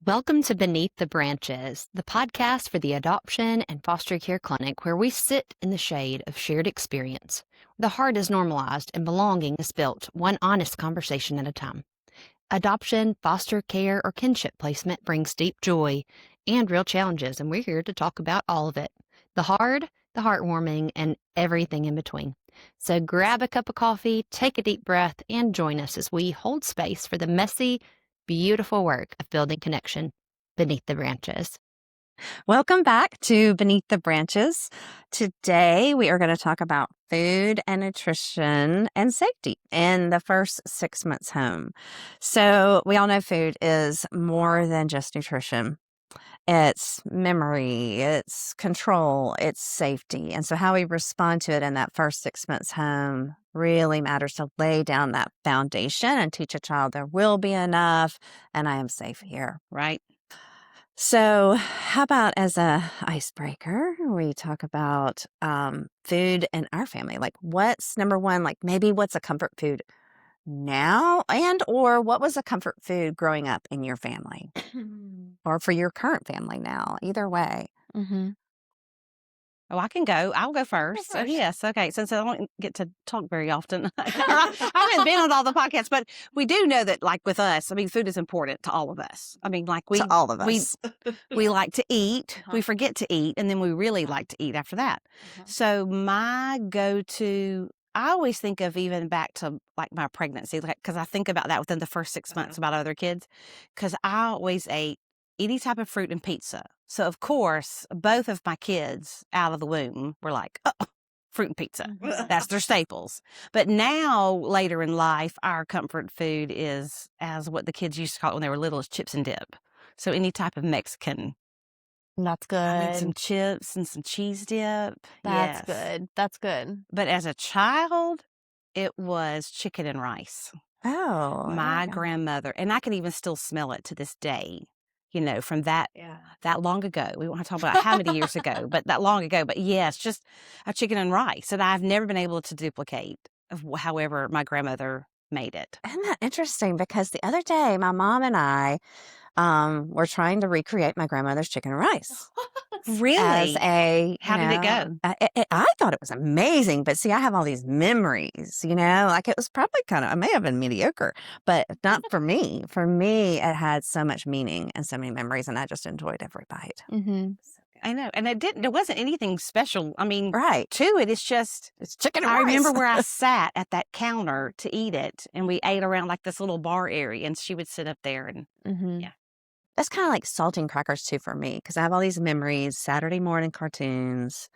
Welcome to Beneath the Branches, the podcast for the adoption and foster care clinic where we sit in the shade of shared experience. The heart is normalized and belonging is built one honest conversation at a time. Adoption, foster care, or kinship placement brings deep joy and real challenges, and we're here to talk about all of it. The hard, the heartwarming, and everything in between. So grab a cup of coffee, take a deep breath, and join us as we hold space for the messy, beautiful work of building connection beneath the branches. Welcome back to Beneath the Branches. Today, we are going to talk about food and nutrition and safety in the first 6 months home. So we all know food is more than just nutrition. It's memory, it's control, it's safety. And so how we respond to it in that first 6 months home really matters to lay down that foundation and teach a child there will be enough and I am safe here, right? So how about as a icebreaker, we talk about food in our family? Like what's number one, like maybe what's a comfort food now and or what was a comfort food growing up in your family or for your current family now? Either way. Mm-hmm. Oh, I can go. I'll go first. first. Yes. Okay. Since I don't get to talk very often, I haven't been on all the podcasts, but we do know that, like with us, I mean, food is important to all of us. I mean, like To all of us. we like to eat, we forget to eat, and then we really like to eat after that. So my go-to, I always think of even back to like my pregnancy, like because I think about that within the first 6 months about other kids, because I always ate any type of fruit and pizza. So, of course, both of my kids out of the womb were like, oh, fruit and pizza. That's their staples. But now, later in life, our comfort food is, as what the kids used to call it when they were little, is chips and dip. So any type of Mexican. That's good. I mean, some chips and some cheese dip. That's Yes. good. That's good. But as a child, it was chicken and rice. Oh. My grandmother, and I can even still smell it to this day. You know, from that long ago. We won't have to talk about how many years ago, but that long ago. But yes, just a chicken and rice that I've never been able to duplicate, however my grandmother made it. Isn't that interesting? Because the other day, my mom and I were trying to recreate my grandmother's chicken and rice. Really? As a, How did it go? I thought it was amazing, but see, I have all these memories, like it was probably I may have been mediocre, but not for me. For me, it had so much meaning and so many memories, and I just enjoyed every bite. Mm-hmm. I know. And there wasn't anything special. I mean, Right. to it, it's chicken and I rice. remember where I sat at that counter to eat it, and we ate around like this little bar area, and she would sit up there and yeah. That's kind of like saltine crackers too for me, because I have all these memories, Saturday morning cartoons,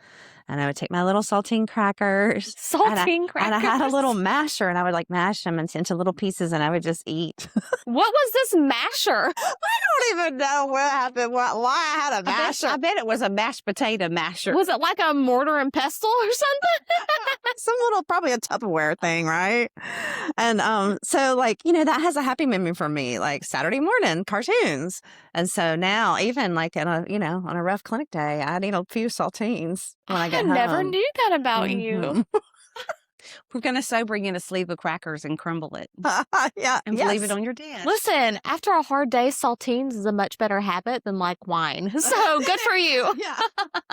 and I would take my little saltine crackers. Saltine crackers? And I had a little masher, and I would like mash them into little pieces, and I would just eat. What was this masher? I don't even know what happened, why I had a masher. I bet it was a mashed potato masher. Was it like a mortar and pestle or something? Some little, probably a Tupperware thing, right? And so that has a happy memory for me, like Saturday morning cartoons. And so now, even like on a rough clinic day, I need a few saltines when I get home. I never knew that about you. We're going to bring in a sleeve of crackers and crumble it. Yeah. And leave it on your desk. Listen, after a hard day, saltines is a much better habit than like wine. So good for you. Yeah.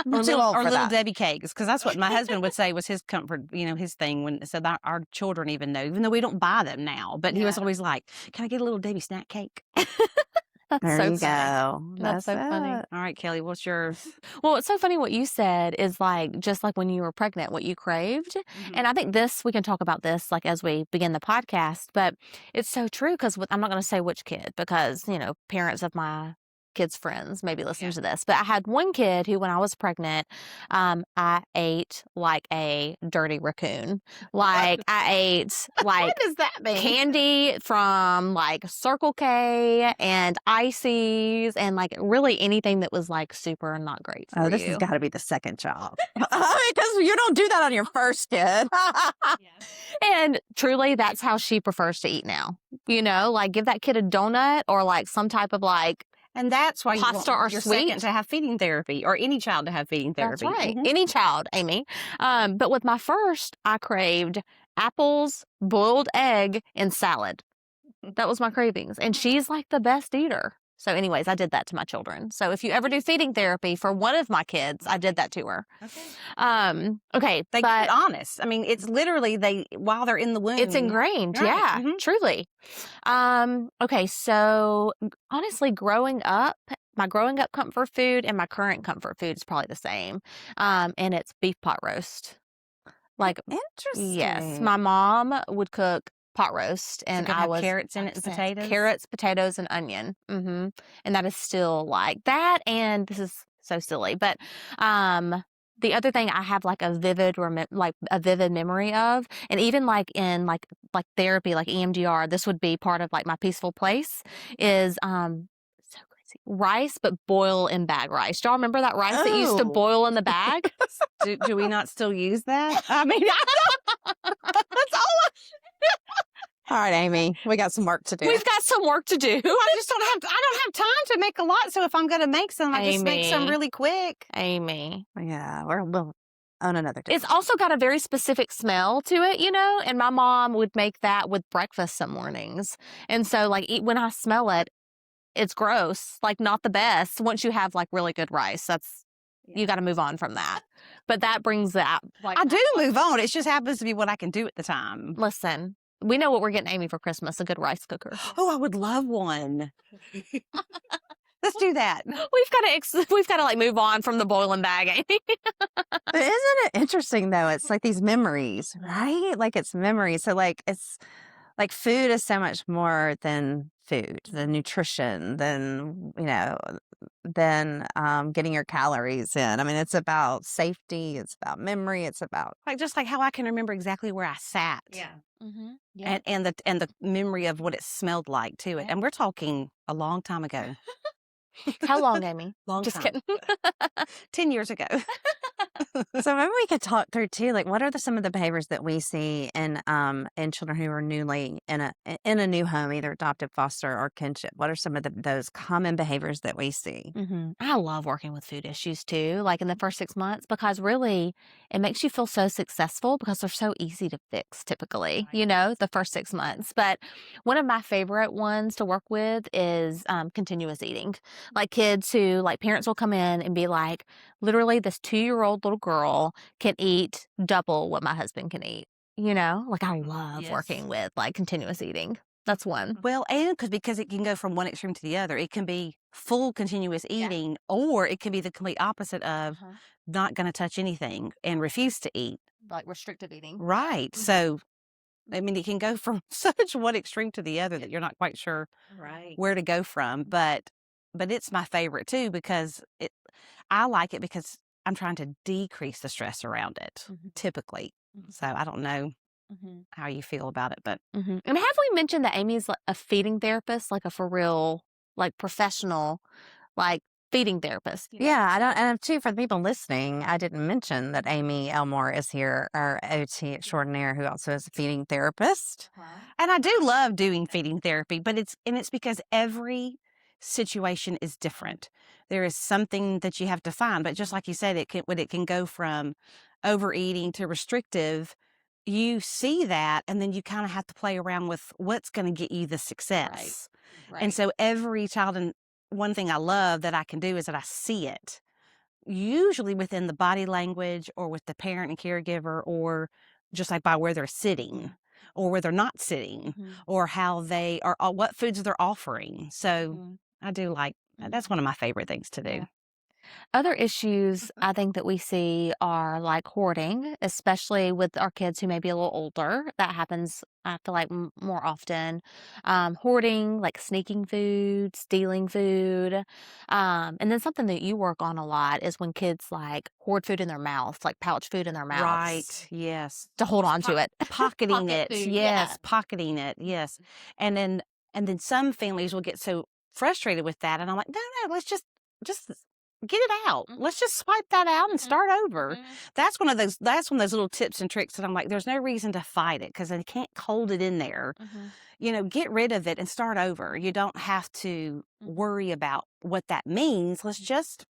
Or Too old for little that. Debbie cakes, because that's what my husband would say was his comfort, his thing. So that our children even know, even though we don't buy them now. But he was always like, "Can I get a little Debbie snack cake?" That's There so you funny. go. That's so funny. All right, Kelly, what's yours? Well, it's so funny what you said is like, just like when you were pregnant, what you craved. And I think we can talk about this like as we begin the podcast, but it's so true because I'm not going to say which kid because, parents of my kids' friends maybe listen to this, but I had one kid who, when I was pregnant, I ate like a dirty raccoon. Like I ate like What does that mean? candy from like Circle K and ices and like really anything that was like super not great for This you. has got to be the second child. Because you don't do that on your first kid. And truly, that's how she prefers to eat now. Like give that kid a donut or like some type of like And that's why pasta you or want your sweet second to have feeding therapy, or any child to have feeding therapy. That's right. Mhm. Any child, Amy. But with my first, I craved apples, boiled egg, and salad. That was my cravings. And she's like the best eater. So anyways, I did that to my children. So if you ever do feeding therapy for one of my kids, I did that to her. Okay. They but get honest. I mean, it's literally while they're in the womb. it's ingrained. Right. Yeah, Mhm. truly. Okay. So honestly, my growing up comfort food and my current comfort food is probably the same. And it's beef pot roast. Like, Interesting. yes, my mom would cook pot roast, Is it and gonna I have was carrots in it and 100% potatoes? carrots, potatoes, and onion. And that is still like that. And this is so silly, but the other thing I have like a vivid memory of, and even like in like therapy, like EMDR, this would be part of like my peaceful place, is so crazy rice, but boil in bag rice. Do y'all remember that rice that used to Oh. boil in the bag? Do we not still use that? I mean, that's all. All right, Amy, we got some work to do. We've got some work to do. I don't have time to make a lot. So if I'm going to make some, I just make some Amy. really quick. Amy. Yeah, we'll on another day. It's also got a very specific smell to it, and my mom would make that with breakfast some mornings. And so like when I smell it, it's gross, like not the best. Once you have like really good rice, you got to move on from that. But that brings that. Like, I do move on. It just happens to be what I can do at the time. Listen, we know what we're getting Amy for Christmas, a good rice cooker. Oh, I would love one. Let's do that. We've got to like move on from the boiling bag, Amy. But isn't it interesting though? It's like these memories, right? Like it's memories. So like it's like food is so much more than food, than nutrition, than getting your calories in. I mean, it's about safety. It's about memory. It's about Just like how I can remember exactly where I sat. Yeah. Yeah. And the memory of what it smelled like too. And we're talking a long time ago. How long, Amy? Long Just time. kidding. 10 years ago. So maybe we could talk through too, like what are some of the behaviors that we see in children who are newly in a new home, either adopted, foster, or kinship? What are some of those common behaviors that we see? I love working with food issues too, like in the first 6 months, because really it makes you feel so successful because they're so easy to fix typically, the first 6 months. But one of my favorite ones to work with is continuous eating. Like kids who, like parents will come in and be like, literally this 2-year-old little girl can eat double what my husband can eat. Like I love working with like continuous eating. That's one. Well, and because it can go from one extreme to the other. It can be full continuous eating, or it can be the complete opposite of not going to touch anything and refuse to eat. Like restrictive eating. Right. So, I mean, it can go from such one extreme to the other that you're not quite sure where to go from. But it's my favorite too, because I like it because I'm trying to decrease the stress around it, typically. So I don't know how you feel about it, but. And have we mentioned that Amy's a feeding therapist, like a for real, like professional, like feeding therapist? Yeah, and too, for the people listening, I didn't mention that Amy Elmore is here, our OT extraordinaire, who also is a feeding therapist. And I do love doing feeding therapy, but it's because every situation is different. There is something that you have to find, but just like you said, it can go from overeating to restrictive. You see that, and then you kind of have to play around with what's going to get you the success. Right. And so every child, and one thing I love that I can do is that I see it, usually within the body language or with the parent and caregiver, or just like by where they're sitting or where they're not sitting, or how they are, what foods they're offering. So I do like, that's one of my favorite things to do. Yeah. Other issues I think that we see are like hoarding, especially with our kids who may be a little older. That happens, I feel like, more often. Hoarding, like sneaking food, stealing food. And then something that you work on a lot is when kids like hoard food in their mouths, like pouch food in their mouths. Right, yes. To hold on to it. Pocketing it, food, yes, pocketing it, yes. And then some families will get so frustrated with that, and I'm like, no, let's just get it out. Let's just swipe that out and start over. That's one of those little tips and tricks that I'm like, there's no reason to fight it because they can't hold it in there. Get rid of it and start over. You don't have to worry about what that means. Let's just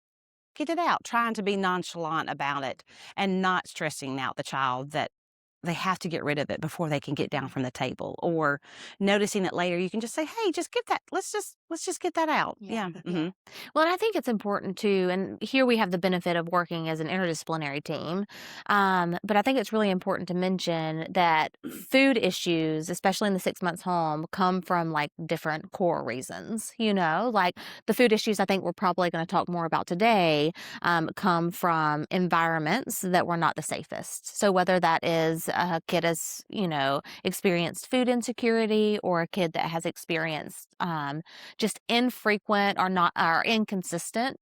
get it out, trying to be nonchalant about it and not stressing out the child that they have to get rid of it before they can get down from the table, or noticing it later. You can just say, hey, just get that. Let's just let's just get that out. Yeah. Yeah. Yeah. Well, and I think it's important too, and here we have the benefit of working as an interdisciplinary team. But I think it's really important to mention that food issues, especially in the 6 months home, come from like different core reasons. Like the food issues I think we're probably going to talk more about today come from environments that were not the safest. So whether that is a kid has, experienced food insecurity, or a kid that has experienced just infrequent or not or inconsistent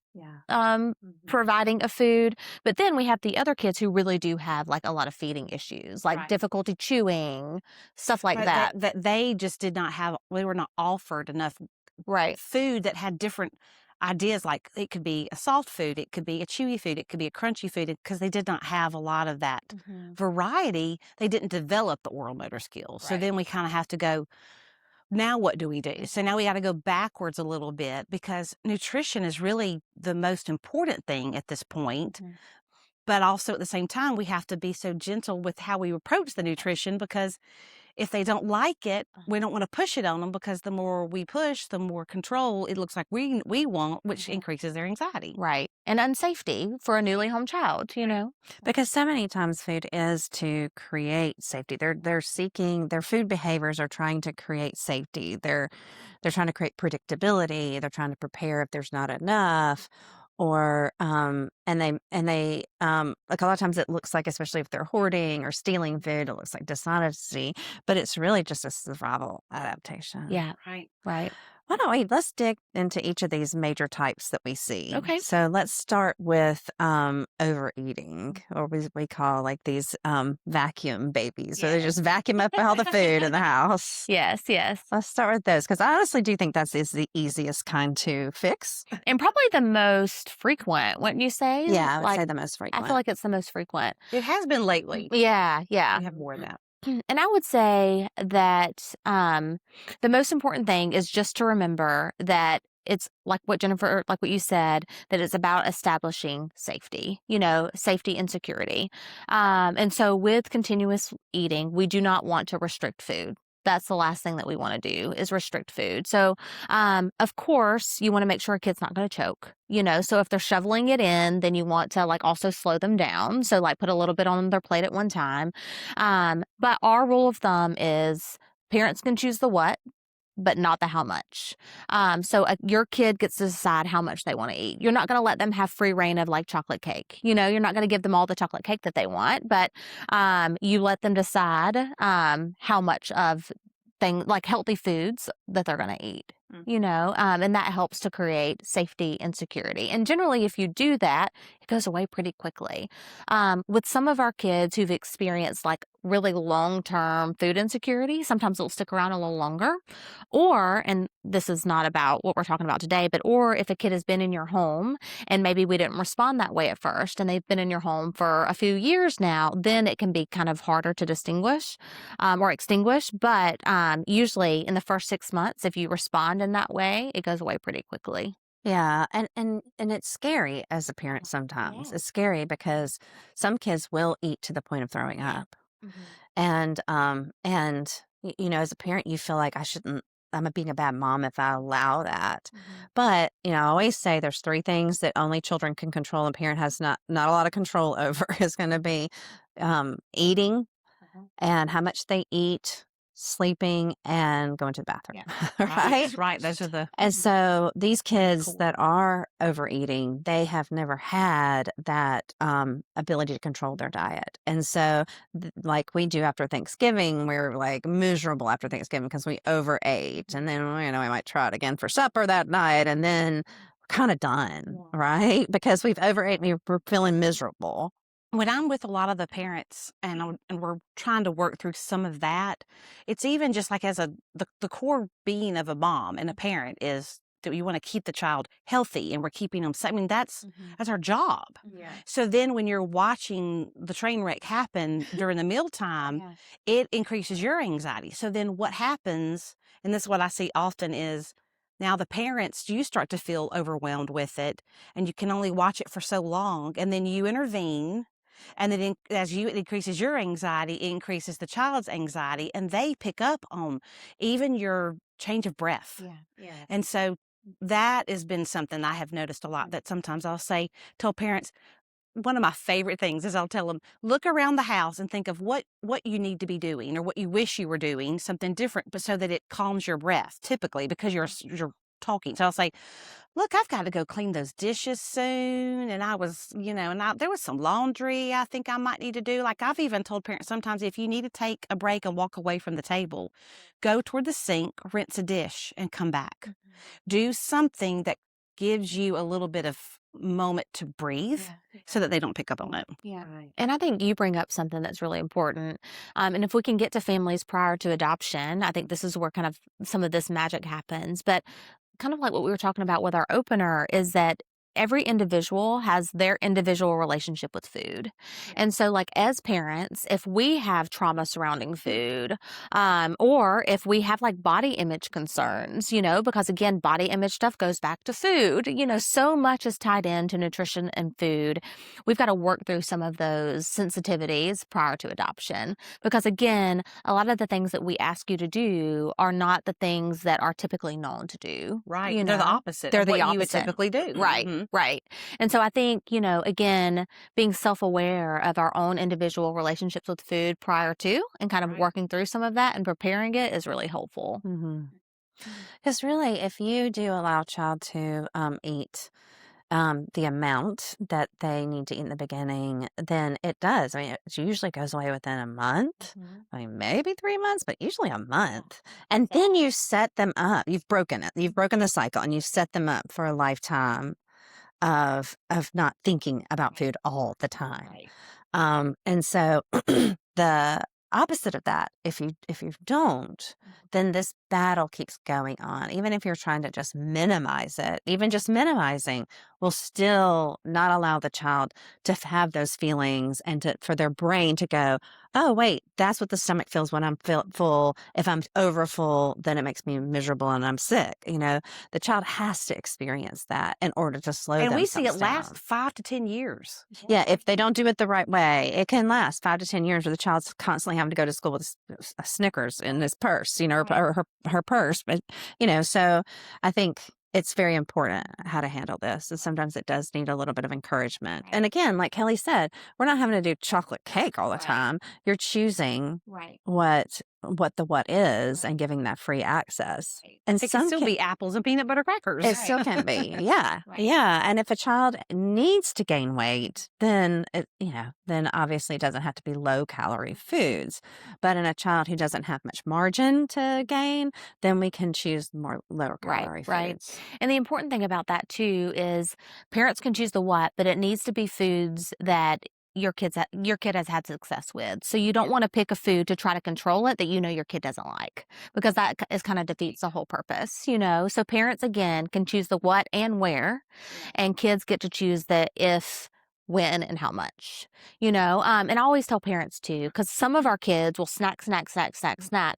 providing of food. But then we have the other kids who really do have like a lot of feeding issues, like Right. difficulty chewing, stuff like Right, that. that they just did not have, they were not offered enough Right. food that had different ideas. Like it could be a soft food, it could be a chewy food, it could be a crunchy food, because they did not have a lot of that variety. They didn't develop the oral motor skills. So Right. then we kind of have to go, now what do we do? So now we got to go backwards a little bit, because nutrition is really the most important thing at this point. But also at the same time, we have to be so gentle with how we approach the nutrition, because if they don't like it, we don't want to push it on them, because the more we push, the more control it looks like we want, which increases their anxiety. Right. And unsafety for a newly home child, Because so many times food is to create safety. They're seeking, their food behaviors are trying to create safety. They're trying to create predictability. They're trying to prepare if there's not enough. Or and they like a lot of times it looks like, especially if they're hoarding or stealing food, it looks like dishonesty, but it's really just a survival adaptation. Yeah. Right. Right. Why don't let's dig into each of these major types that we see. Okay. So let's start with overeating, or we call like these vacuum babies. So they just vacuum up all the food in the house. Yes. Let's start with those, because I honestly do think that's is the easiest kind to fix. And probably the most frequent, wouldn't you say? Yeah, I would like, say the most frequent. I feel like it's the most frequent. It has been lately. Yeah. We have more of that. And I would say that the most important thing is just to remember that it's like what you said, that it's about establishing safety, safety and security. And so with continuous eating, we do not want to restrict food. That's the last thing that we want to do is restrict food. So, of course, you want to make sure a kid's not going to choke, so if they're shoveling it in, then you want to like also slow them down. So like put a little bit on their plate at one time. But our rule of thumb is parents can choose the what, but not the how much. So your kid gets to decide how much they want to eat. You're not going to let them have free reign of like chocolate cake. You're not going to give them all the chocolate cake that they want, but you let them decide how much of like healthy foods that they're going to eat. And that helps to create safety and security. And generally, if you do that, it goes away pretty quickly. With some of our kids who've experienced like really long-term food insecurity, sometimes it'll stick around a little longer. And this is not about what we're talking about today, or if a kid has been in your home and maybe we didn't respond that way at first and they've been in your home for a few years now, then it can be kind of harder to distinguish or extinguish. But usually in the first 6 months, if you respond in that way, it goes away pretty quickly. Yeah, and it's scary as a parent sometimes. Yeah. It's scary because some kids will eat to the point of throwing up. And as a parent you feel like I'm being a bad mom if I allow that. But, I always say there's 3 things that only children can control and parent has not a lot of control over is going to be eating and how much they eat, sleeping, and going to the bathroom. Right? Right. Those are the. And so these kids Cool. that are overeating, they have never had that ability to control their diet. And so like we do after Thanksgiving, we're like miserable after Thanksgiving because we overate. And then, we might try it again for supper that night. And then we're kind of done, right? Because we've overate and we're feeling miserable. When I'm with a lot of the parents and we're trying to work through some of that, it's even just like as the core being of a mom and a parent is that you want to keep the child healthy and we're keeping them. I mean, that's our job. Yeah. So then when you're watching the train wreck happen during the mealtime, it increases your anxiety. So then what happens, and this is what I see often, is now the parents, you start to feel overwhelmed with it and you can only watch it for so long. And then you intervene. And then it increases your anxiety, it increases the child's anxiety, and they pick up on even your change of breath. Yeah. And so that has been something I have noticed a lot, that sometimes I'll tell parents, one of my favorite things is I'll tell them, look around the house and think of what you need to be doing or what you wish you were doing, something different, but so that it calms your breath, typically because you're talking. So I'll say, look, I've got to go clean those dishes soon. And I was, there was some laundry I think I might need to do. Like I've even told parents sometimes, if you need to take a break and walk away from the table, go toward the sink, rinse a dish and come back. Do something that gives you a little bit of moment to breathe so that they don't pick up on it. Yeah. Right. And I think you bring up something that's really important. And if we can get to families prior to adoption, I think this is where kind of some of this magic happens. But kind of like what we were talking about with our opener is that every individual has their individual relationship with food. And so like as parents, if we have trauma surrounding food, or if we have like body image concerns, because again, body image stuff goes back to food, so much is tied into nutrition and food. We've got to work through some of those sensitivities prior to adoption, because again, a lot of the things that we ask you to do are not the things that are typically known to do. Right. They're the opposite They're of the what you would opposite. typically do. Right. Mhm. Right. And so I think, again, being self-aware of our own individual relationships with food prior to and kind of working through some of that and preparing it is really helpful. Because really, if you do allow a child to eat the amount that they need to eat in the beginning, then it does. I mean, it usually goes away within a month. I mean, maybe 3 months, but usually a month. And then you set them up. You've broken it. You've broken the cycle, and you set them up for a lifetime of not thinking about food all the time. And so the opposite of that, if you don't, then this battle keeps going on. Even if you're trying to just minimize it, even just minimizing will still not allow the child to have those feelings and for their brain to go, oh, wait, that's what the stomach feels when I'm full. If I'm over full, then it makes me miserable and I'm sick. The child has to experience that in order to slow And we themselves see it last down. 5 to 10 years. Yeah, if they don't do it the right way, it can last 5 to 10 years where the child's constantly having to go to school with a Snickers in his purse, or her purse. But, so I think it's very important how to handle this. And sometimes it does need a little bit of encouragement. And again, like Kelly said, we're not having to do chocolate cake all the time. You're choosing what is and giving that free access. And It can still be apples and peanut butter crackers. it still can be. Yeah. Yeah. And if a child needs to gain weight, then then obviously it doesn't have to be low calorie foods. But in a child who doesn't have much margin to gain, then we can choose more lower calorie foods. Right. And the important thing about that too is parents can choose the what, but it needs to be foods that your kid has had success with. So you don't want to pick a food to try to control it that your kid doesn't like, because that is kind of defeats the whole purpose, So parents again can choose the what and where, and kids get to choose the if, when, and how much, and I always tell parents too, because some of our kids will snack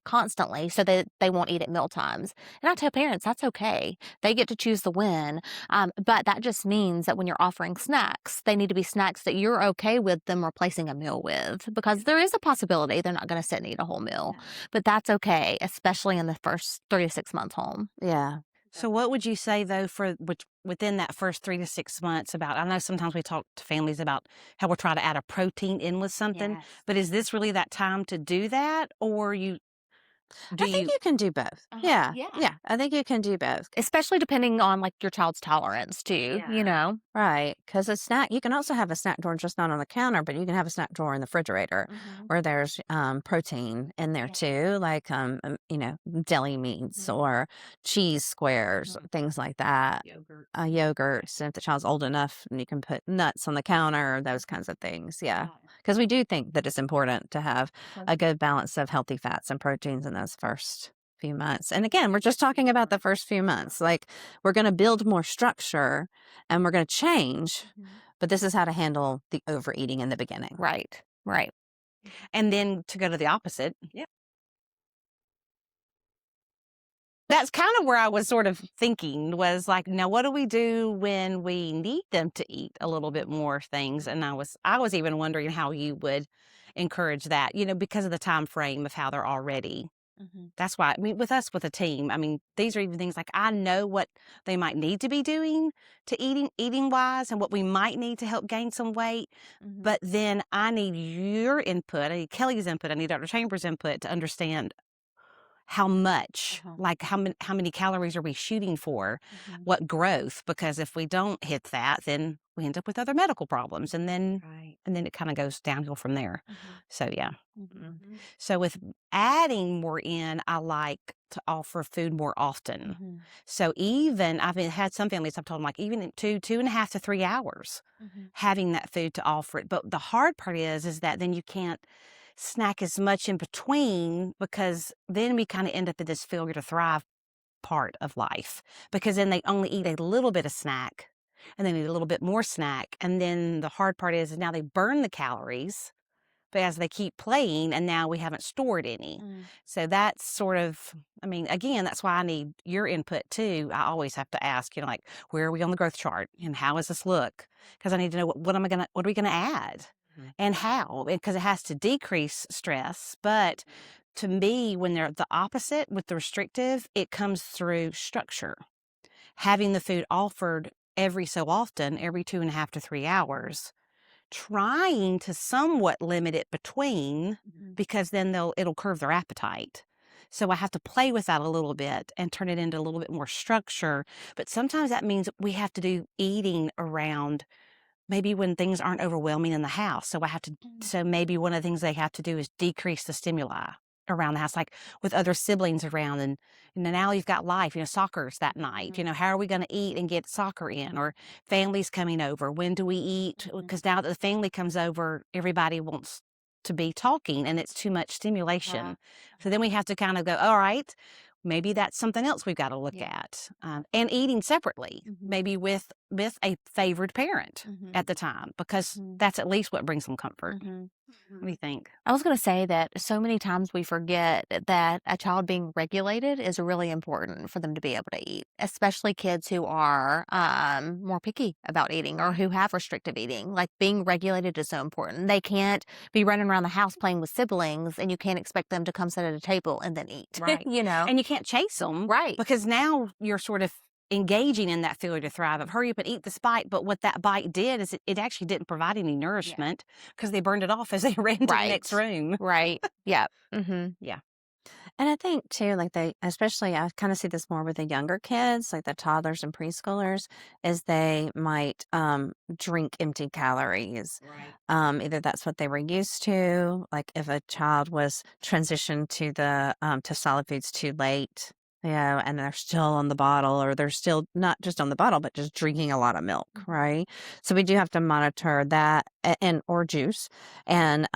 constantly so that they won't eat at meal times. And I tell parents that's okay. They get to choose the when. But that just means that when you're offering snacks, they need to be snacks that you're okay with them replacing a meal with, because there is a possibility they're not going to sit and eat a whole meal. But that's okay, especially in the first 3 to 6 months home. Yeah. So what would you say, though, within that first 3 to 6 months about, I know sometimes we talk to families about how we're trying to add a protein in with something, but is this really that time to do that? Or I think you can do both. Yeah. I think you can do both. Especially depending on like your child's tolerance too, Right. Because a snack, you can also have a snack drawer just not on the counter, but you can have a snack drawer in the refrigerator where there's protein in there too, like, deli meats or cheese squares, things like that. Yogurts. And if the child's old enough, you can put nuts on the counter, those kinds of things. Yeah. Because we do think that it's important to have a good balance of healthy fats and proteins in those first few months. And again, we're just talking about the first few months. Like, we're going to build more structure and we're going to change, but this is how to handle the overeating in the beginning. Right. And then to go to the opposite. That's kind of where I was sort of thinking, was like, now what do we do when we need them to eat a little bit more things? And I was even wondering how you would encourage that, because of the time frame of how they're already That's why, I mean, with us, with a team, I mean, these are even things like I know what they might need to be doing to eating wise and what we might need to help gain some weight. But then I need your input. I need Kelly's input. I need Dr. Chambers' input to understand how much, like how many calories are we shooting for, what growth, because if we don't hit that, then we end up with other medical problems, and then it kind of goes downhill from there. So yeah. So with adding more in, I like to offer food more often. So even I've had some families, I've told them like even in 2.5 to 3 hours having that food to offer it. But the hard part is that then you can't snack as much in between, because then we kind of end up in this failure to thrive part of life, because then they only eat a little bit of snack and then eat a little bit more snack. And then the hard part is now they burn the calories, but as they keep playing, and now we haven't stored any. So that's sort of, I mean, again, that's why I need your input too. I always have to ask, like, where are we on the growth chart and how does this look? Because I need to know what are we going to add and how, because it has to decrease stress. But to me, when they're the opposite with the restrictive, it comes through structure. Having the food offered every so often, every 2.5 to 3 hours, trying to somewhat limit it between, because then it'll curve their appetite. So I have to play with that a little bit and turn it into a little bit more structure. But sometimes that means we have to do eating around maybe when things aren't overwhelming in the house. So so maybe one of the things they have to do is decrease the stimuli around the house, like with other siblings around, and now you've got life, soccer's that night, how are we going to eat and get soccer in, or families coming over, when do we eat? Because now that the family comes over, everybody wants to be talking and it's too much stimulation. So then we have to kind of go, all right, maybe that's something else we've got to look at. And eating separately, maybe with a favored parent at the time, because that's at least what brings them comfort. What do you think? I was going to say that so many times we forget that a child being regulated is really important for them to be able to eat, especially kids who are more picky about eating or who have restrictive eating. Like, being regulated is so important. They can't be running around the house playing with siblings, and you can't expect them to come sit at a table and then eat, right? And you can't chase them, right? Because now you're sort of engaging in that failure to thrive of hurry up and eat this bite. But what that bite did is it actually didn't provide any nourishment, because they burned it off as they ran to the next room. Right. Yeah. Yeah. And I think too, like especially I kind of see this more with the younger kids, like the toddlers and preschoolers, is they might drink empty calories. Right. Either that's what they were used to, like if a child was transitioned to the to solid foods too late, and they're still on the bottle, or they're still not just on the bottle, but just drinking a lot of milk, right? So we do have to monitor that, or juice, and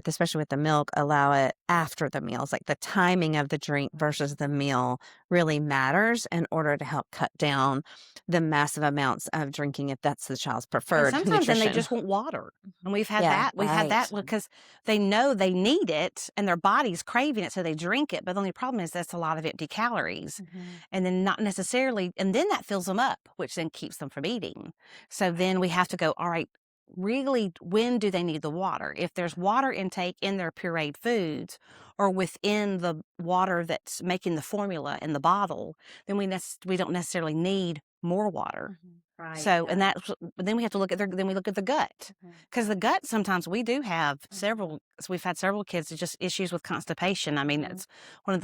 especially with the milk, allow it after the meals. Like the timing of the drink versus the meal really matters in order to help cut down the massive amounts of drinking if that's the child's preferred. And sometimes then they just want water, and we've had that. We've had that because they know they need it and their body's craving it, so they drink it. But the only problem is that's a lot of empty calories, and then not necessarily, and then that fills them up, which then keeps them from eating. So then we have to go, all right, really, when do they need the water? If there's water intake in their pureed foods or within the water that's making the formula in the bottle, then we don't necessarily need more water. Right. So, and then we have to look at then we look at the gut, because the gut, sometimes we do have we've had several kids with just issues with constipation. I mean, it's one of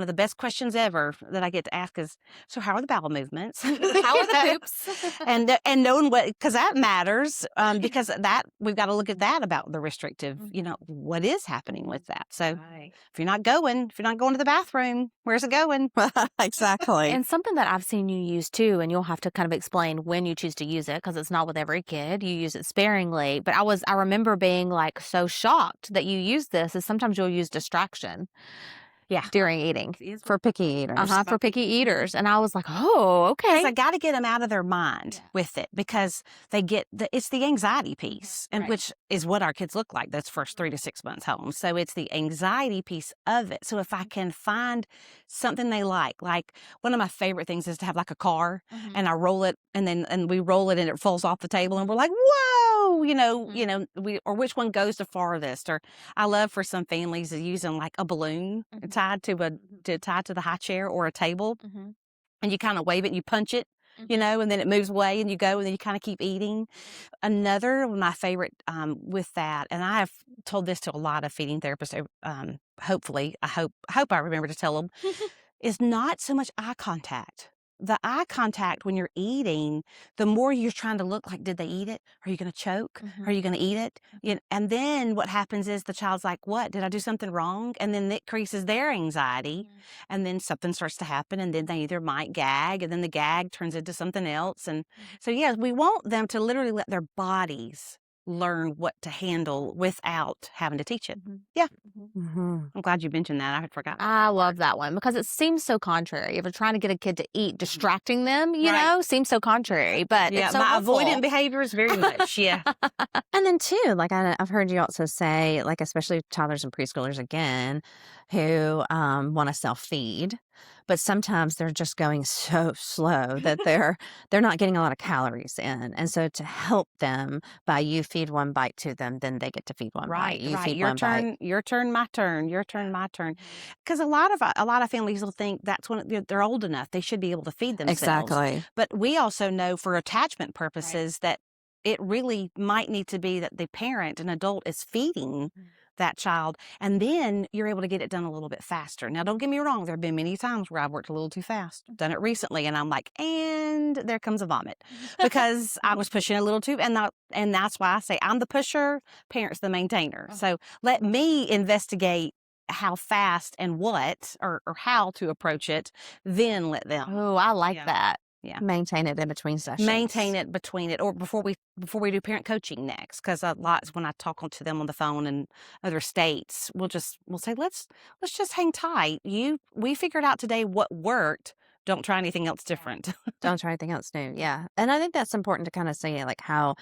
the best questions ever that I get to ask is, so how are the bowel movements? How are the poops? and knowing what, because that matters, because that we've got to look at that about the restrictive, what is happening with that. So if you're not going to the bathroom, where's it going? Exactly. And something that I've seen you use too, and you'll have to kind of explain when you choose to use it, because it's not with every kid. You use it sparingly. But I remember being like so shocked that you use this, is sometimes you'll use distraction. Yeah. During eating. For picky eaters. For picky eaters. And I was like, oh, okay. Because I got to get them out of their mind with it, because they get it's the anxiety piece, and which is what our kids look like those first 3 to 6 months home. So it's the anxiety piece of it. So if I can find something they like one of my favorite things is to have like a car, and I roll it, and we roll it and it falls off the table, and we're like, whoa, oh, or which one goes the farthest. Or I love for some families is using like a balloon tied to the high chair or a table, and you kind of wave it and you punch it, and then it moves away and you go and then you kind of keep eating. Another one of my favorite with that, and I have told this to a lot of feeding therapists. Hopefully, I hope I remember to tell them, is not so much eye contact. The eye contact when you're eating, the more you're trying to look like, did they eat it? Are you going to choke? Are you going to eat it? And then what happens is the child's like, what? Did I do something wrong? And then it increases their anxiety. And then something starts to happen. And then they either might gag, and then the gag turns into something else. And so, yes, we want them to literally let their bodies learn what to handle without having to teach it. Yeah. I'm glad you mentioned that. I had forgotten. I love that one because it seems so contrary. If you're trying to get a kid to eat, distracting them, seems so contrary. But it's so my helpful. avoidant behaviors very much. Yeah. And then too, like I've heard you also say, like especially toddlers and preschoolers again, who want to self-feed, but sometimes they're just going so slow that they're not getting a lot of calories in. And so to help them by you feed one bite to them, then they get to feed one bite. You feed your one turn, bite. your turn, my turn, your turn, my turn. Because a lot of families will think that's when they're old enough, they should be able to feed themselves. Exactly. But we also know for attachment purposes that it really might need to be that the parent, an adult, is feeding that child, and then you're able to get it done a little bit faster. Now, don't get me wrong. There have been many times where I've worked a little too fast. Done it recently, and I'm like, and there comes a vomit because I was pushing a little too, and that's why I say I'm the pusher, parent's the maintainer. So let me investigate how fast and what or how to approach it, then let them. Oh, I like that. Yeah. Maintain it in between sessions. Maintain it between it, or before we do parent coaching next, because lots when I talk to them on the phone in other states, we'll say let's just hang tight. We figured out today what worked. Don't try anything else different. Don't try anything else new. Yeah. And I think that's important to kind of say like how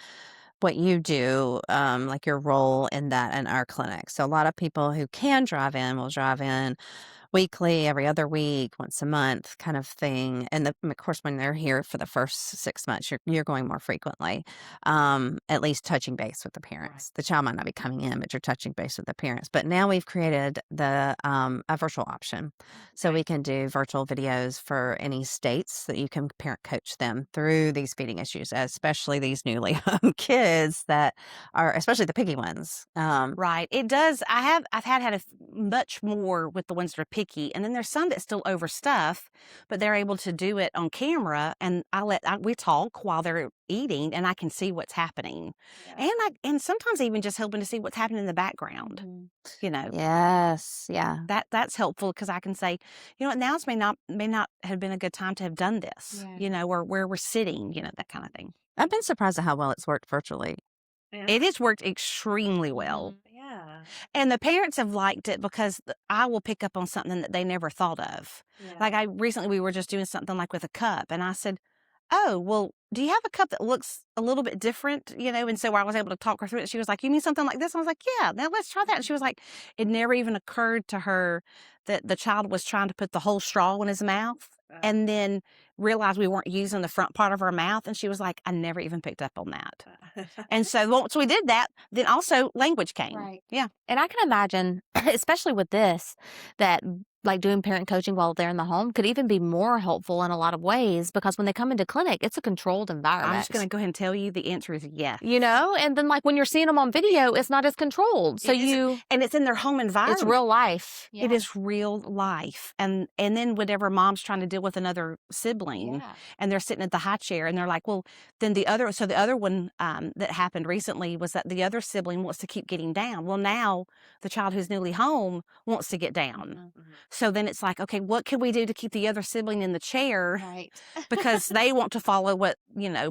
what you do, like your role in that in our clinic. So a lot of people who can drive in will drive in weekly, every other week, once a month kind of thing. And of course, when they're here for the first 6 months, you're going more frequently, at least touching base with the parents. The child might not be coming in, but you're touching base with the parents. But now we've created a virtual option. So we can do virtual videos for any states that you can parent coach them through these feeding issues, especially these newly home kids that are, especially the picky ones. Right. It does. I've had much more with the ones that are picky, and then there's some that still overstuff, but they're able to do it on camera, and we talk while they're eating, and I can see what's happening, and sometimes even just helping to see what's happening in the background. Yes, yeah, that's helpful because I can say, now may not have been a good time to have done this. Or where we're sitting, that kind of thing. I've been surprised at how well it's worked virtually. Yeah. It has worked extremely well. Yeah. And the parents have liked it because I will pick up on something that they never thought of. Yeah. Like recently we were just doing something like with a cup, and I said, oh, well, do you have a cup that looks a little bit different? And so I was able to talk her through it. She was like, you mean something like this? And I was like, yeah, now let's try that. And she was like, it never even occurred to her that the child was trying to put the whole straw in his mouth and then realized we weren't using the front part of our mouth. And she was like, I never even picked up on that. And so once we did that, then also language came. Right. Yeah. And I can imagine, especially with this, that like doing parent coaching while they're in the home could even be more helpful in a lot of ways, because when they come into clinic, it's a controlled environment. I'm just going to go ahead and tell you the answer is yes. And then like when you're seeing them on video, it's not as controlled. So and it's in their home environment. It's real life. Yeah. It is real life. And then whenever mom's trying to deal with another sibling and they're sitting at the high chair and they're like, well, then the other one that happened recently was that the other sibling wants to keep getting down. Well, now the child who's newly home wants to get down. Mm-hmm. So then it's like, okay, what can we do to keep the other sibling in the chair? Right. Because they want to follow what,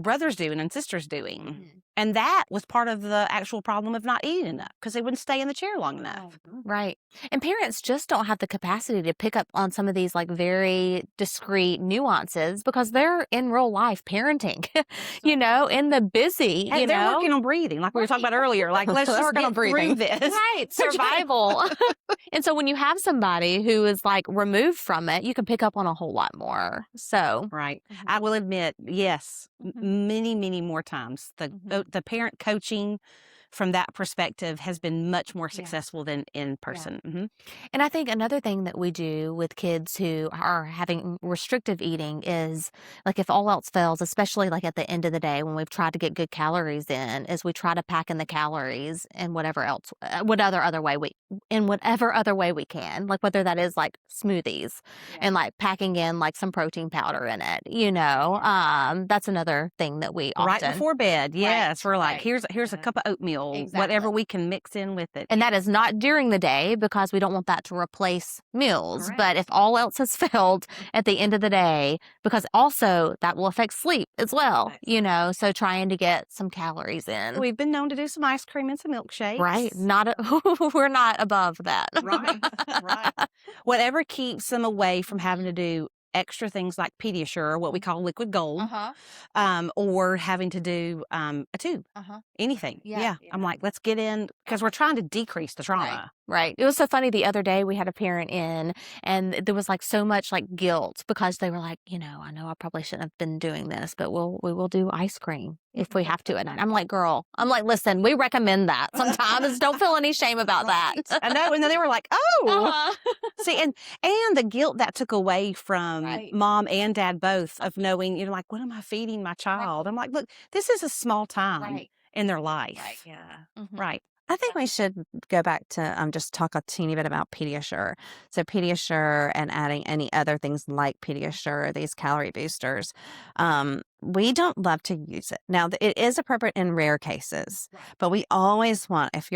brother's doing and sister's doing. Mm-hmm. And that was part of the actual problem of not eating enough, because they wouldn't stay in the chair long enough. Right. And parents just don't have the capacity to pick up on some of these like very discreet nuances because they're in real life parenting, in the busy, and they're working on breathing, like we were talking about earlier. Like, let's just get through this. Right. Survival. And so when you have somebody who is like removed from it, you can pick up on a whole lot more. So. Right. Mm-hmm. I will admit, yes, many, many more times. the parent coaching from that perspective has been much more successful than in person. Mm-hmm. And I think another thing that we do with kids who are having restrictive eating is, like, if all else fails, especially like at the end of the day when we've tried to get good calories in, is we try to pack in the calories in whatever else, whatever other way we can, like whether that is like smoothies and like packing in like some protein powder in it. That's another thing that we Right often. before bed, yes, we're like, right. here's a cup of oatmeal, Exactly. whatever we can mix in with it. And that is not during the day because we don't want that to replace meals. But if all else has failed at the end of the day, because also that will affect sleep as well, so trying to get some calories in. We've been known to do some ice cream and some milkshakes. Right. We're not above that. Right. Whatever keeps them away from having to do extra things like Pediasure, what we call liquid gold, or having to do a tube, anything. Yeah. I'm like, let's get in, because we're trying to decrease the trauma. Right. It was so funny. The other day we had a parent in, and there was like so much like guilt because they were like, I know I probably shouldn't have been doing this, but we will do ice cream if we have to at night. I'm like, girl, listen, we recommend that sometimes. Don't feel any shame about that. I know. And then they were like, oh, see, and the guilt that took away from mom and dad both of knowing, like, what am I feeding my child? I'm like, look, this is a small time in their life. Right. I think we should go back to just talk a teeny bit about Pediasure. So Pediasure and adding any other things like Pediasure, these calorie boosters. We don't love to use it. Now, it is appropriate in rare cases, but we always want, if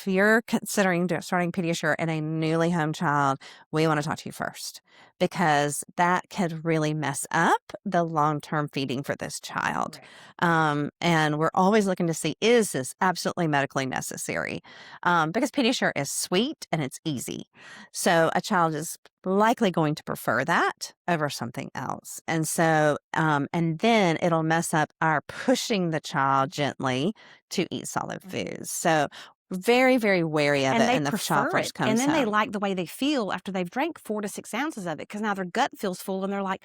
you're considering starting Pediasure in a newly home child, we want to talk to you first, because that could really mess up the long-term feeding for this child. And we're always looking to see, is this absolutely medically necessary? Because Pediasure is sweet and it's easy. So a child is likely going to prefer that over something else. And so, and then it'll mess up our pushing the child gently to eat solid foods. So very, very wary of it. And the child first comes and then they home. like the way they feel after they've drank 4 to 6 ounces of it, because now their gut feels full and they're like,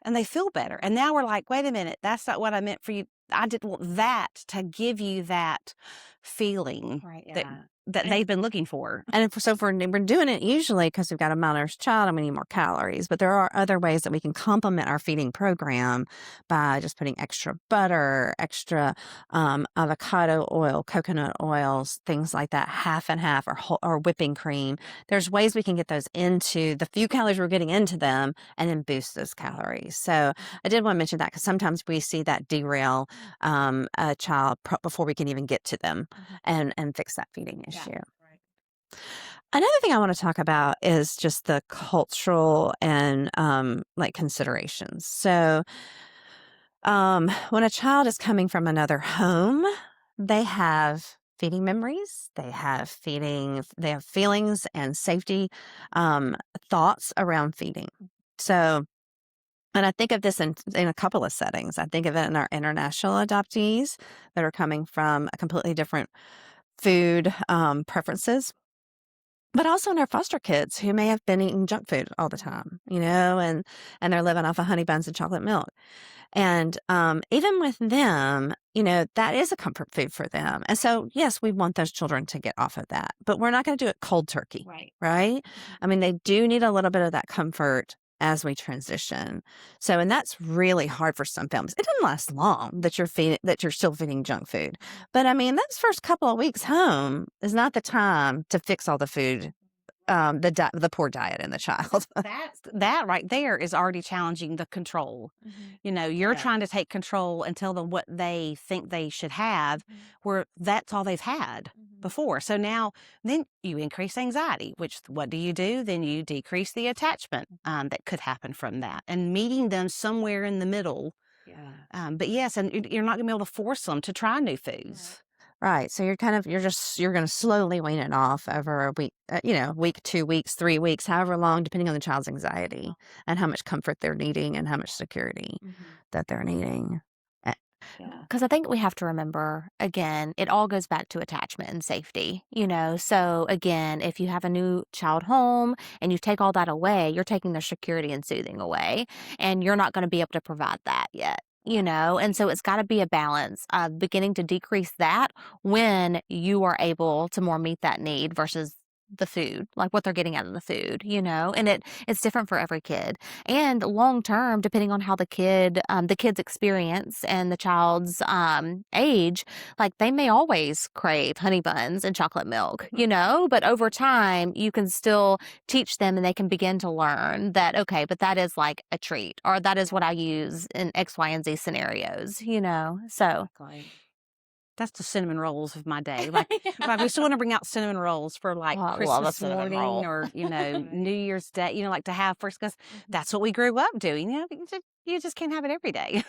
and they feel better. And now we're like, wait a minute, that's not what I meant for you. I didn't want that to give you that feeling that they've been looking for. And so we're doing it usually because we've got a malnourished child and we need more calories. But there are other ways that we can complement our feeding program by just putting extra butter, extra avocado oil, coconut oils, things like that, half and half, or whipping cream. There's ways we can get those into the few calories we're getting into them and then boost those calories. So I did want to mention that because sometimes we see that derail a child before we can even get to them and fix that feeding issue. Another thing I want to talk about is just the cultural and considerations. So when a child is coming from another home, they have feeding memories, they have feelings and safety thoughts around feeding. So, and I think of this in a couple of settings. I think of it in our international adoptees that are coming from a completely different food preferences, but also in our foster kids who may have been eating junk food all the time, and they're living off of honey buns and chocolate milk. And even with them, that is a comfort food for them. And so, yes, we want those children to get off of that, but we're not going to do it cold turkey, right? I mean, they do need a little bit of that comfort as we transition. So, and that's really hard for some families. It doesn't last long that you're still feeding junk food. But I mean, those first couple of weeks home is not the time to fix all the food, the poor diet in the child. That right there is already challenging the control. You're trying to take control and tell them what they think they should have, where that's all they've had before. So now, then you increase anxiety, which what do? Then you decrease the attachment that could happen from that, and meeting them somewhere in the middle. But yes, and you're not going to be able to force them to try new foods. Right. So you're going to slowly wean it off over a week, week, 2 weeks, 3 weeks, however long, depending on the child's anxiety and how much comfort they're needing and how much security that they're needing. Because I think we have to remember, again, it all goes back to attachment and safety, So again, if you have a new child home and you take all that away, you're taking their security and soothing away, and you're not going to be able to provide that yet. And so it's got to be a balance of beginning to decrease that when you are able to more meet that need versus the food, like what they're getting out of the food, and it's different for every kid. And long term, depending on how the kid's experience and the child's age, like they may always crave honey buns and chocolate milk, but over time you can still teach them and they can begin to learn that, okay, but that is like a treat, or that is what I use in X, Y, and Z scenarios, so. Exactly. That's the cinnamon rolls of my day. Like, like we still want to bring out cinnamon rolls for like Oh, I love a Christmas cinnamon morning roll. or, New Year's Day, like to have first, because that's what we grew up doing. You just can't have it every day.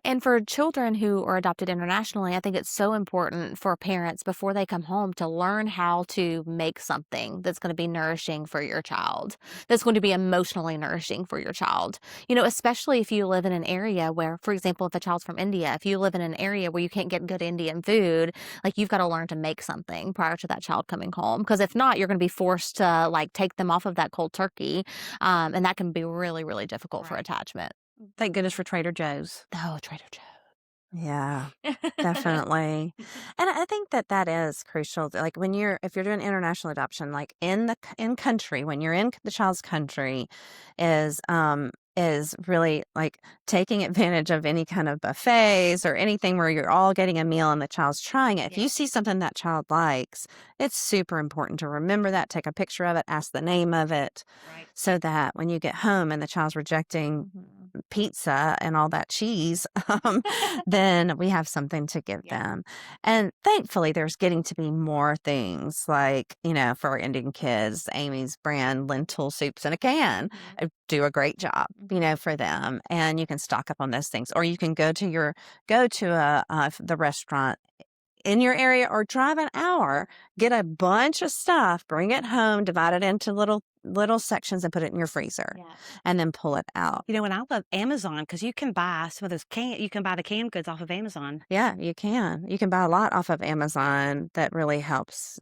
And for children who are adopted internationally, I think it's so important for parents before they come home to learn how to make something that's going to be nourishing for your child, that's going to be emotionally nourishing for your child. Especially if you live in an area where, for example, if a child's from India, if you live in an area where you can't get good Indian food, like you've got to learn to make something prior to that child coming home. Because if not, you're going to be forced to like take them off of that cold turkey. And that can be really, really difficult for attachment. Thank goodness for Trader Joe's. Oh, Trader Joe's. Yeah, definitely. And I think that is crucial. Like if you're doing international adoption, like in country, when you're in the child's country, is really like taking advantage of any kind of buffets or anything where you're all getting a meal and the child's trying it. If you see something that child likes, it's super important to remember that, take a picture of it, ask the name of it, so that when you get home and the child's rejecting pizza and all that cheese, then we have something to give them. And thankfully, there's getting to be more things like, for our Indian kids, Amy's brand lentil soups in a can do a great job, for them. And you can stock up on those things, or you can go to the restaurant in your area or drive an hour, get a bunch of stuff, bring it home, divide it into little sections and put it in your freezer and then pull it out. And I love Amazon because you can buy some of those you can buy the canned goods off of Amazon. Yeah, you can. You can buy a lot off of Amazon that really helps.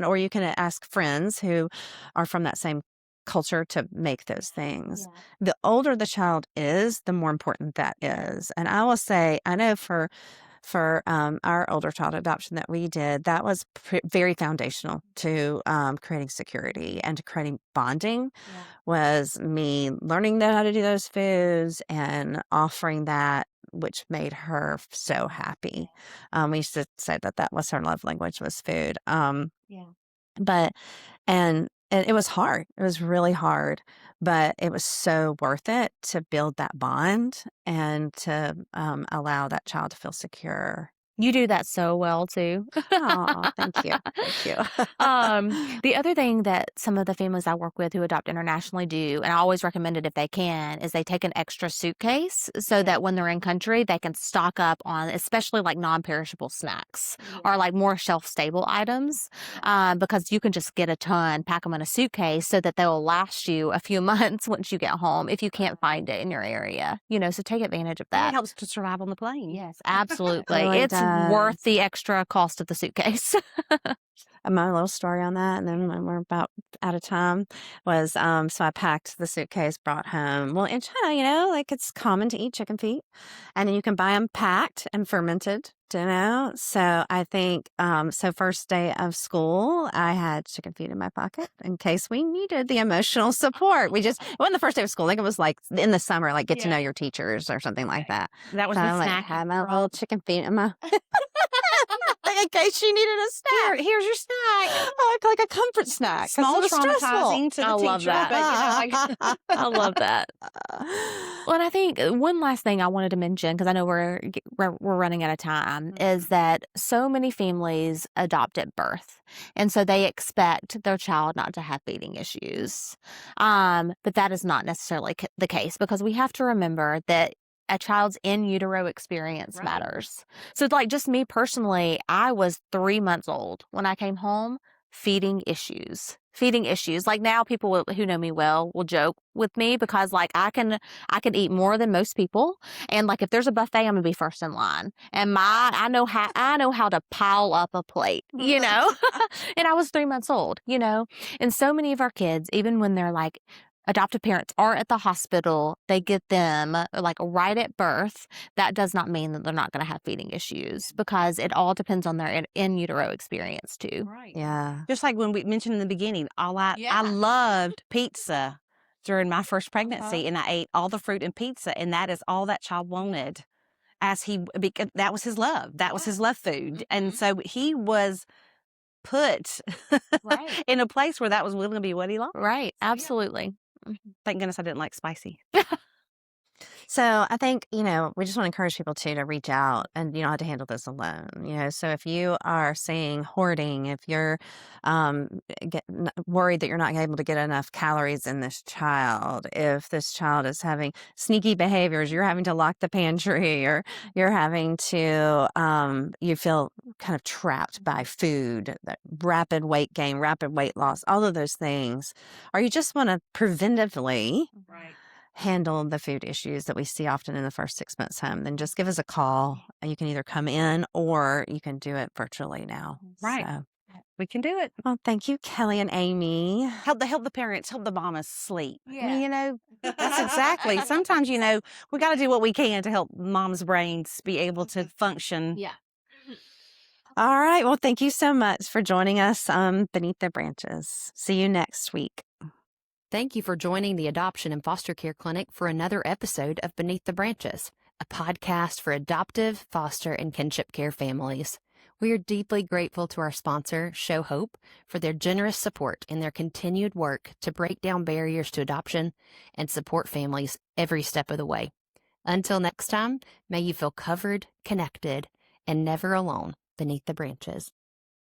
Or you can ask friends who are from that same culture to make those things. The older the child is, the more important that is. And I will say, I know for our older child adoption that we did, that was very foundational to creating security and to creating bonding, was me learning how to do those foods and offering that, which made her so happy. We used to say that was her love language, was food. But, and it was hard. It was really hard, but it was so worth it to build that bond and to allow that child to feel secure. You do that so well, too. Oh, thank you. Thank you. The other thing that some of the families I work with who adopt internationally do, and I always recommend it if they can, is they take an extra suitcase so that when they're in country, they can stock up on especially like non-perishable snacks or like more shelf-stable items, because you can just get a ton, pack them in a suitcase so that they'll last you a few months once you get home if you can't find it in your area. So take advantage of that. It helps to survive on the plane. Yes, absolutely. Really It's does. worth the extra cost of the suitcase. My little story on that, and then when we're about out of time, was so I packed the suitcase, brought home. Well, in China, like it's common to eat chicken feet, and then you can buy them packed and fermented. So I think so. First day of school, I had chicken feet in my pocket in case we needed the emotional support. It wasn't the first day of school. I think it was like in the summer, like get to know your teachers or something like that. That was So the I snack. had my little chicken feet in my. In case she needed a snack. Here's your snack. Like a comfort snack. 'Cause Small it was traumatizing to the I love teacher, that. but I love that. Well, and I think one last thing I wanted to mention, because I know we're running out of time, is that so many families adopt at birth. And so they expect their child not to have feeding issues. But that is not necessarily the case, because we have to remember that a child's in utero experience matters. So like just me personally, I was 3 months old when I came home, feeding issues. Like now people who know me well will joke with me because like I can eat more than most people. And like if there's a buffet, I'm gonna be first in line. And I know how to pile up a plate, And I was 3 months old, And so many of our kids, even when they're like adoptive parents are at the hospital, they get them like right at birth, that does not mean that they're not going to have feeding issues because it all depends on their in utero experience too. Right. Yeah. Just like when we mentioned in the beginning, I Yeah. loved pizza during my first pregnancy, and I ate all the fruit and pizza, and that is all that child wanted. Because that was his love. That was his love food, and so he was put Right. in a place where that was willing to be what he loved. Right. Absolutely. Thank goodness I didn't like spicy. So I think, we just want to encourage people to reach out, and you don't have to handle this alone. So if you are seeing hoarding, if you're worried that you're not able to get enough calories in this child, if this child is having sneaky behaviors, you're having to lock the pantry, or you're having to, you feel kind of trapped by food, that rapid weight gain, rapid weight loss, all of those things, or you just want to preventively handle the food issues that we see often in the first 6 months home, then just give us a call. You can either come in or you can do it virtually now. Right. So, We can do it. well, thank you, Kelly and Amy. Help the parents, help the mamas sleep. Yeah. I mean, that's exactly. Sometimes, we got to do what we can to help mom's brains be able to function. Yeah. All right. Well, thank you so much for joining us Beneath the Branches. See you next week. Thank you for joining the Adoption and Foster Care Clinic for another episode of Beneath the Branches, a podcast for adoptive, foster, and kinship care families. We are deeply grateful to our sponsor, Show Hope, for their generous support in their continued work to break down barriers to adoption and support families every step of the way. Until next time, may you feel covered, connected, and never alone beneath the branches.